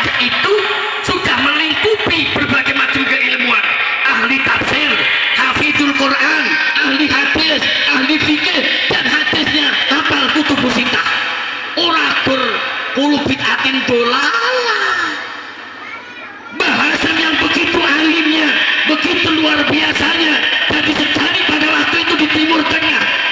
ada itu sudah melingkupi berbagai macam keilmuan, ahli tafsir, hafizul Quran, ahli hadis, ahli fikih, dan hadisnya hafal kutubus sittah. Ora berqulu bid'atin dolalah. Bahasan yang begitu alimnya, begitu luar biasanya, jadi sejari pada waktu itu di Timur Tengah.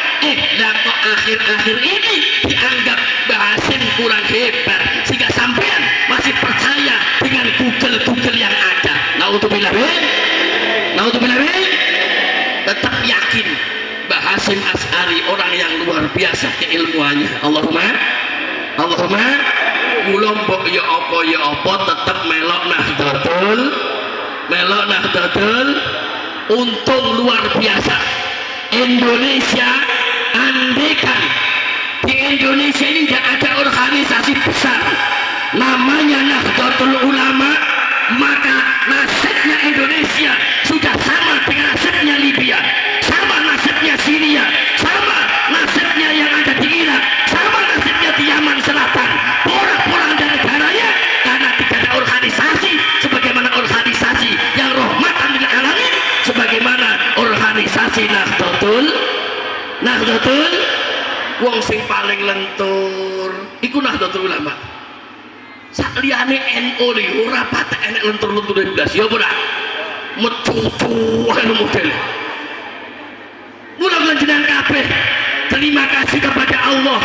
Nah kok akhir-akhir ini dianggap bahasan kurang hebat, sehingga sampean masih percaya dengan Google yang ada. Naudzubillah tetap yakin Hasyim Asy'ari orang yang luar biasa keilmuannya. Allahumma mula mbok ya apa tetep melok Nahdlatul untung luar biasa. Indonesia, andekan di Indonesia ini tidak ada organisasi besar namanya Nahdlatul Ulama, maka nasibnya Indonesia sudah sama dengan nasibnya Libya, sama nasibnya Syria, sama nasibnya yang ada di Irak, sama nasibnya di Yaman Selatan. Porak-poranda negaranya karena tidak ada organisasi sebagaimana organisasi yang rahmatan lil alamin, sebagaimana organisasi Nahdlatul wong sing paling lentur iku Nahdlatul Ulama. Sak liyane NU iki ora patek enek lentur-lentur blas ya ora. Mecucu anu model. Mudah-mudahan jenengan kabeh terima kasih kepada Allah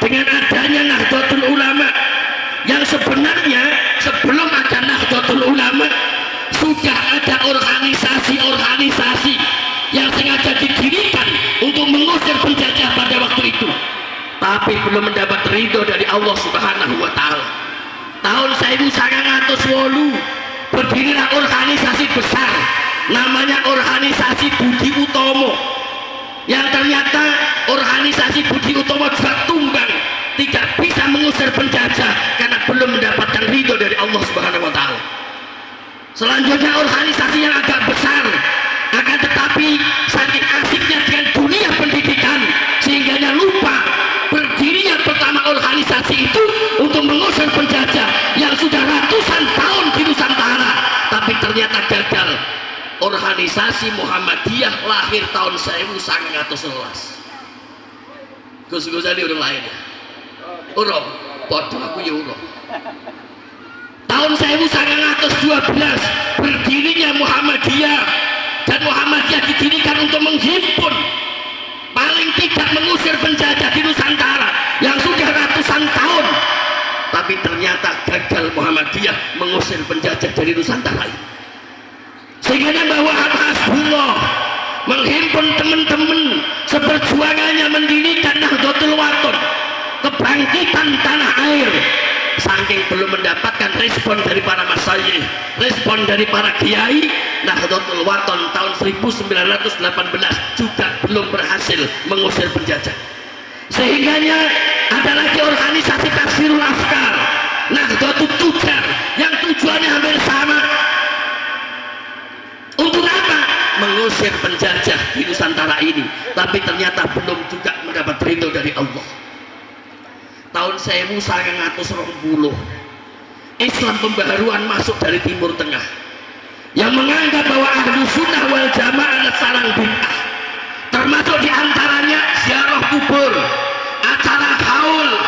dengan adanya Nahdlatul Ulama yang sebenarnya sebelum ada Nahdlatul Ulama sudah ada organisasi-organisasi yang sengaja didirikan untuk mengusir penjajah pada waktu itu, tapi belum mendapat ridho dari Allah Subhanahu wa Ta'ala. Tahun 1908 berdirilah organisasi besar namanya organisasi Budi Utomo, yang ternyata organisasi Budi Utomo juga tumbang, tidak bisa mengusir penjajah karena belum mendapatkan ridho dari Allah Subhanahu wa Ta'ala. Selanjutnya organisasi yang agak besar, akan tetapi saking asiknya dengan dunia pendidikan sehingga lupa berdirinya pertama organisasi itu untuk mengusir penjajah yang sudah ratusan tahun di Nusantara, tapi ternyata gagal. Organisasi Muhammadiyah lahir tahun 1911. Gus-gus ini udah lahir ya? Urung, podo aku ya urung. Tahun 1912 berdirinya Muhammadiyah, dan Muhammadiyah didirikan untuk menghimpun, paling tidak mengusir penjajah di Nusantara yang sudah ratusan tahun, tapi ternyata gagal Muhammadiyah mengusir penjajah dari Nusantara ini. Sehingga bahwa Hasbullah menghimpun teman-teman seperjuangannya mendirikan Nahdlatul Wathon, kebangkitan tanah air. Saking belum mendapatkan respon dari para masyayikh, respon dari para kiai, Nahdlatul Wathon tahun 1918 juga belum berhasil mengusir penjajah. Sehingganya ada lagi organisasi Tafsirul Afkar, Nahdlatul Tujar, yang tujuannya hampir sama. Untuk apa? Mengusir penjajah di Nusantara ini, tapi ternyata belum juga mendapat ridho dari Allah. Tahun 1920 Islam pembaharuan masuk dari Timur Tengah yang menganggap bahwa ahlu sunnah wal jamaah adalah sarang bid'ah, termasuk diantaranya ziarah kubur, acara haul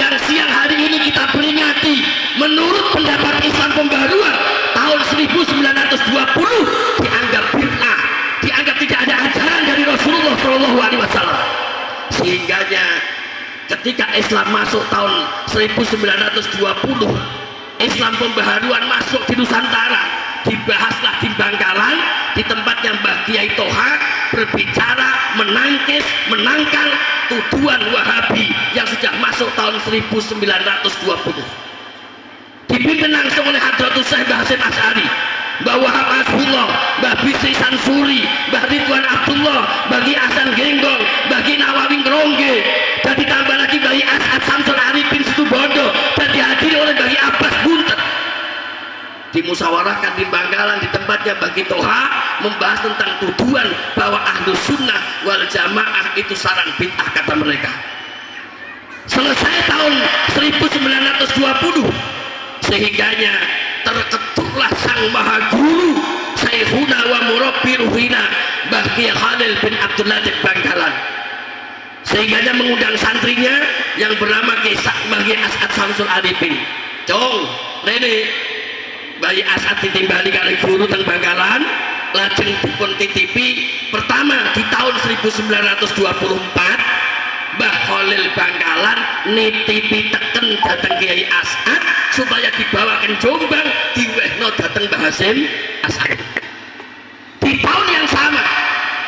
yang siang hari ini kita peringati. Menurut pendapat Islam pembaharuan tahun 1920 dianggap bid'ah, dianggap tidak ada ajaran dari Rasulullah SAW. Sehingganya ketika Islam masuk tahun 1920, Islam pembaharuan masuk di Nusantara, dibahaslah di Bangkalan, di tempat yang Mbah Kiai Toha berbicara, menangkis, menangkal tuduhan Wahabi yang sudah masuk tahun 1920. Dipimpin langsung oleh Hadratus Syekh Hasyim Asy'ari, Mbah Wahab Hasbullah, Mbah Bisri Sansuri, Mbah Ridwan Abdullah, Mbah Hasan Genggong, Mbah Nawawi Ngrongge, dan ditambah lagi Mbah As'ad Samsul Arifin Situbondo, dan dihadiri oleh Mbah Abbas Buntet. Dimusyawarahkan di Bangkalan di tempatnya bagi Toha, membahas tentang tuduhan bahwa ahlu sunnah wal jamaah itu sarang bid'ah, kata mereka. Selesai tahun 1920, sehingganya terketuklah sang maha guru Syekhuna wa murabbi ruhina Mbah Kiai Khalil bin Abdul Latif Bangkalan, sehingganya mengundang santrinya yang bernama Mbah Kiai As'ad Samsul Arifin. Cong rene Mbah As'ad ditimbali kali guru teng Bangkalan, lajeng dipun titipi pertama di tahun 1924 Mbah Khalil Bangkalan nitipi teken dateng Kiai As'ad supaya dibawakan Jombang diwehno dateng Mbah Hasim As'ad. Di tahun yang sama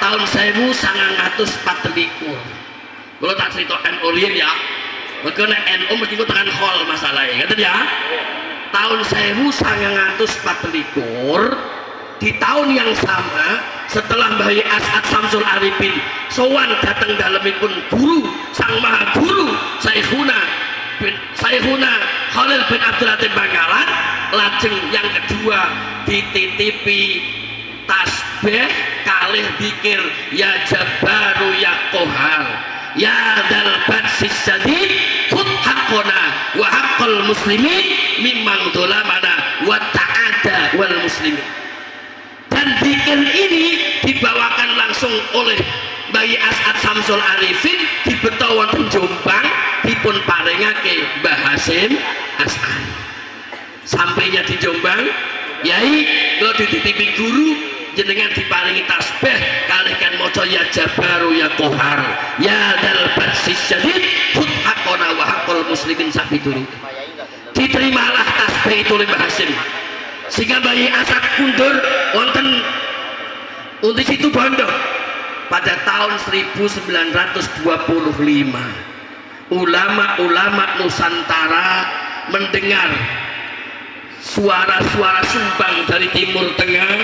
tahun 1924 kalau tak cerita NU ya bagaimana NU mesti tekan hall masalahnya gitu ya. Tahun 1924 di tahun yang sama setelah Mbah As'ad Samsul Arifin sowan datang dalemipun guru sang maha guru Syekhuna Khalil bin Abdul Latif Bangkalan, lajeng yang kedua dititipi tasbih kalih zikir ya Jabbaru ya Qahhar ya Dzal Batsis Syadid khudh haqqana wa haqqal muslimin mimman dzalamana wa ta'ada wal muslimin. Dan zikir ini dibawakan langsung oleh Mbah As'ad Samsul Arifin di beto wonten Jombang dipun paringake Mbah Hasim As'ad. Sampainya di Jombang, Yai kalau dititipi guru jenengan diparingi tasbih kalikan maca ya Jabbaru ya Qahhar ya Dzal Batsis Syadid khudh haqqana wa haqqal muslimin sabiduri. Diterimalah tasbih itu oleh Mbah Hasim sehingga Mbah As'ad kundur wonten untuk situ Bondo pada tahun 1925. Ulama-ulama Nusantara mendengar suara-suara sumbang dari Timur Tengah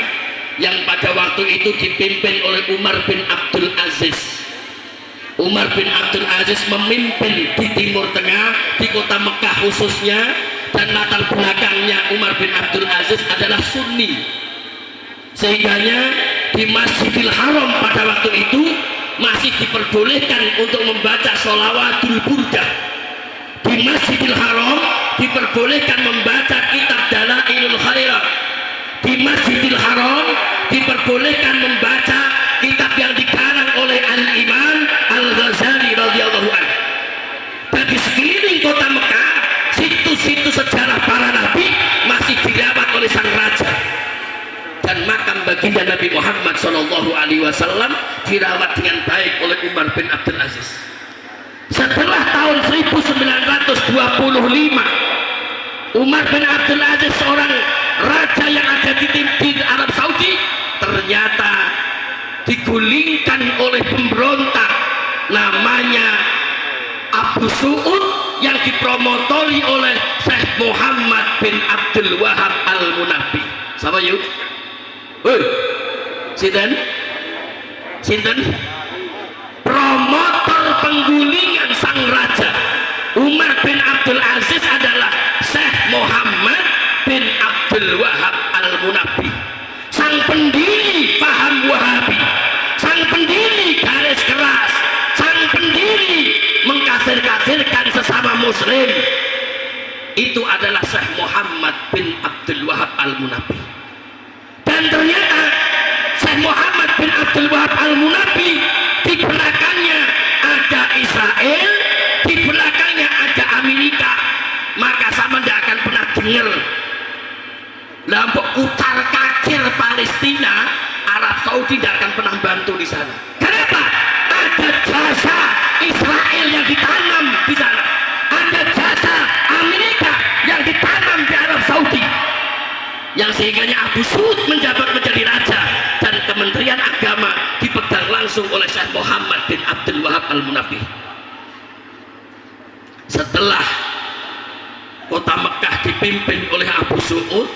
yang pada waktu itu dipimpin oleh Umar bin Abdul Aziz. Umar bin Abdul Aziz memimpin di Timur Tengah, di kota Mekah khususnya, dan latar belakangnya Umar bin Abdul Aziz adalah Sunni, sehingganya di Masjidil Haram pada waktu itu masih diperbolehkan untuk membaca sholawatul burdah. Di Masjidil Haram diperbolehkan membaca kitab Dalailul Khairat. Di Masjidil Haram diperbolehkan membaca kitab yang dikarang oleh Al-Imam Al-Ghazali radhiyallahu anhu. Dan di sekeliling kota Mekah situs-situs sejarah para nabi masih dirawat oleh sang raja, dan makam baginda Nabi Muhammad SAW dirawat dengan baik oleh Umar bin Abdul Aziz. Setelah tahun 1925 Umar bin Abdul Aziz, seorang raja yang ada di Arab Saudi, ternyata digulingkan oleh pemberontak namanya Abu Su'ud yang dipromotori oleh Syekh Muhammad bin Abdul Wahab Al-Munabi. Sama yuk? Sinten? Promotor penggulingan sang raja Umar bin Abdul Aziz adalah Syekh Muhammad bin Abdul Wahab Al-Munabi, sang pendiri paham Wahabi, sang pendiri garis keras, sang pendiri mengkafir-kafirkan sesama muslim. Itu adalah Syekh Muhammad bin Abdul Wahab Al-Munabi. Dan ternyata Syekh Muhammad bin Abdul Wahab Al-Munabi di belakangnya ada Israel, di belakangnya ada Amerika. Maka sama tidak akan pernah dengar lampok utar kacir Palestina, Arab Saudi tidak akan pernah bantu di sana. Kenapa? Ada jasa Israel yang ditanam di sana, ada jasa Amerika yang ditanam di Arab Saudi, yang sehingganya Abu Su'ud menjabat menjadi raja dan Kementerian Agama dipegang langsung oleh Syekh Muhammad bin Abdul Wahab Al-Munabi. Setelah kota Mekah dipimpin oleh Abu Su'ud,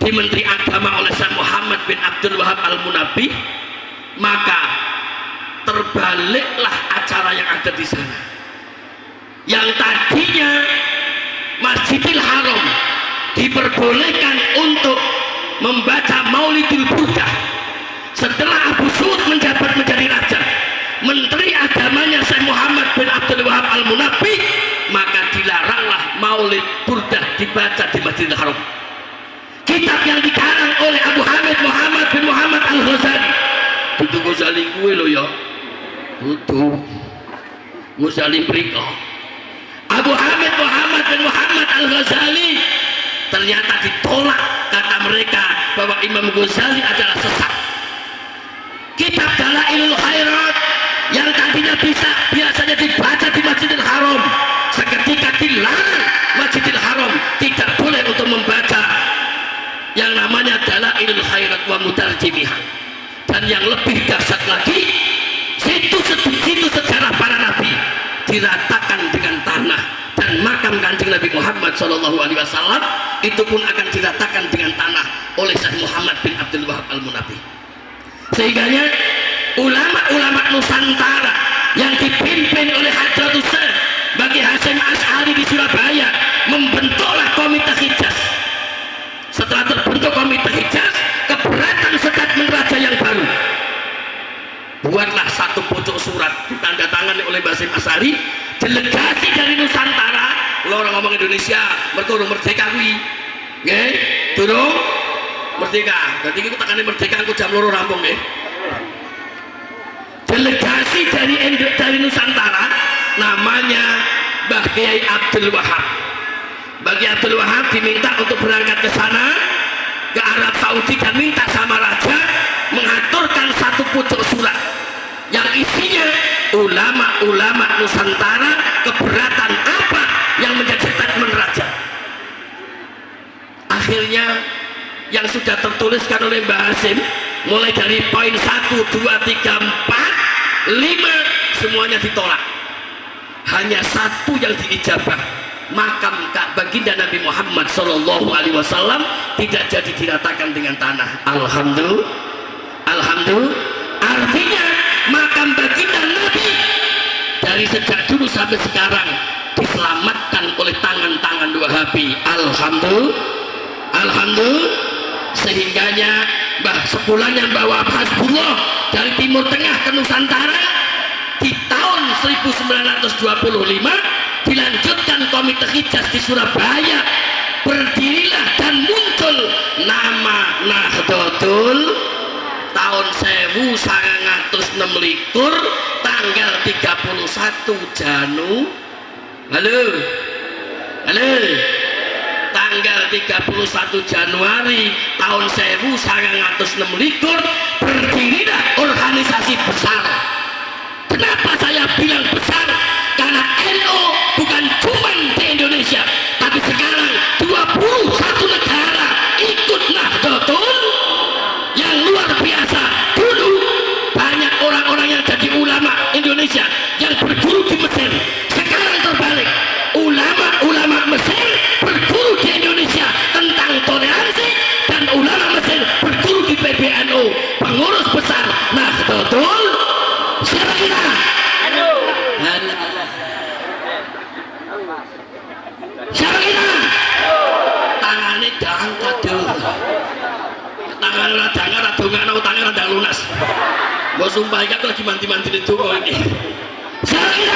di Menteri Agama oleh Syekh Muhammad bin Abdul Wahab Al-Munabi, maka terbaliklah acara yang ada di sana. Yang tadinya Masjidil Haram diperbolehkan untuk membaca Maulidul Burdah, setelah Abu Su'ud menjabat menjadi raja, Menteri Agamanya Syekh Muhammad bin Abdul Wahab Al-Munabi, maka dilaranglah Maulid Burdah dibaca di Masjidil Haram. Kitab yang dikarang oleh Abu Hamid Muhammad bin Muhammad Al-Ghazali. Itu Ghazali gue lo ya. Itu Ghazali mereka. Abu Hamid Muhammad bin Muhammad Al-Ghazali ternyata ditolak, kata mereka bahwa Imam Ghazali adalah sesat. Kitab Dalailul Khairat yang tadinya biasanya dibaca di Masjidil Haram seketika dilarang Masjidil Haram, tidak boleh untuk membaca yang namanya Dalailul Khairat wa Mutarjimihah. Dan yang lebih dahsyat lagi, situs sejarah para nabi diratakan dengan tanah, dan makam Kanjeng Nabi Muhammad SAW itu pun akan diratakan dengan tanah oleh Syekh Muhammad bin Abdul Wahab Al-Munabbih. Sehingganya ulama-ulama Nusantara yang dipimpin oleh Hadratus Syekh Bagi Hasyim Asy'ari di Surabaya membentuklah Komite Hijaz. Setelah terbentuk Komite Hijaz, keberatan statement raja yang baru, buatlah satu pojok surat ditandatangani oleh Hasyim Asy'ari, delegasi dari Nusantara. Lo orang ngomong Indonesia berkurung merdeka kuwi nggih durung merdeka, berarti kita takane merdeka aku jam 2 rampung nggih. Delegasi dari Nusantara namanya Mbah Kiai Abdul Wahab. Bagi Abdul Wahab diminta untuk berangkat ke sana, ke Arab Saudi, dan minta sama raja mengaturkan satu pojok surat yang isinya ulama-ulama Nusantara keberatan apa yang menjadi statement raja. Akhirnya yang sudah tertuliskan oleh Mbah Hasyim mulai dari poin 1, 2, 3, 4, 5 semuanya ditolak. Hanya satu yang diijabah, makam baginda Nabi Muhammad SAW tidak jadi diratakan dengan tanah. Alhamdulillah. Artinya makam baginda Nabi dari sejak dulu sampai sekarang diselamatkan oleh tangan-tangan Wahabi. Alhamdulillah. Sehingganya sepulangnya Mbah Wahab Hasbullah dari Timur Tengah ke Nusantara di tahun 1925 dilanjutkan Komite Hijaz di Surabaya, berdirilah dan muncul nama Nahdlatul tahun 1926 tanggal 31 tanggal 31 Januari tahun 1926 berdirilah organisasi besar. Kenapa saya bilang besar? Karena NU bukan cuma di Indonesia, tapi sekarang 21 negara ikut Nahdlatul yang luar biasa. Dulu banyak orang-orang yang jadi ulama Indonesia yang berguru di Mesir, sekarang terbalik, ulama-ulama Mesir berguru di Indonesia tentang toleransi, dan ulama Mesir berguru di PBNU, pengurus besar Nahdlatul. Siapa kita? Siapa kita? Tangannya diangkat dulu. Tangan ora jangan radongan utangnya rada lunas. Gua sumpah ikat lagi manti-manti itu kok ini. Siapa kita?